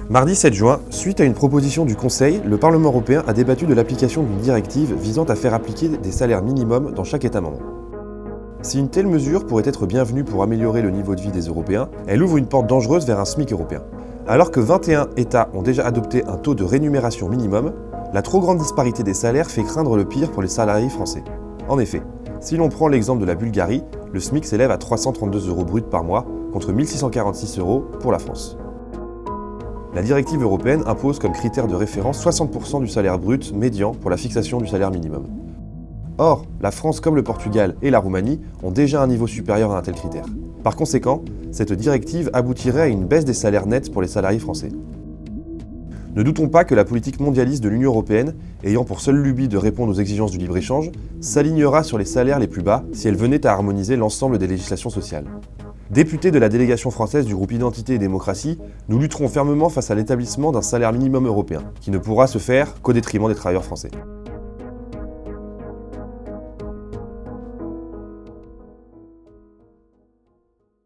Mardi 7 juin, suite à une proposition du Conseil, le Parlement européen a débattu de l'application d'une directive visant à faire appliquer des salaires minimums dans chaque État membre. Si une telle mesure pourrait être bienvenue pour améliorer le niveau de vie des Européens, elle ouvre une porte dangereuse vers un SMIC européen. Alors que 21 États ont déjà adopté un taux de rémunération minimum, la trop grande disparité des salaires fait craindre le pire pour les salariés français. En effet, si l'on prend l'exemple de la Bulgarie, le SMIC s'élève à 332 € bruts par mois contre 1646 € pour la France. La directive européenne impose comme critère de référence 60% du salaire brut médian pour la fixation du salaire minimum. Or, la France comme le Portugal et la Roumanie ont déjà un niveau supérieur à un tel critère. Par conséquent, cette directive aboutirait à une baisse des salaires nets pour les salariés français. Ne doutons pas que la politique mondialiste de l'Union européenne, ayant pour seule lubie de répondre aux exigences du libre-échange, s'alignera sur les salaires les plus bas si elle venait à harmoniser l'ensemble des législations sociales. Députés de la délégation française du groupe Identité et Démocratie, nous lutterons fermement face à l'établissement d'un salaire minimum européen, qui ne pourra se faire qu'au détriment des travailleurs français.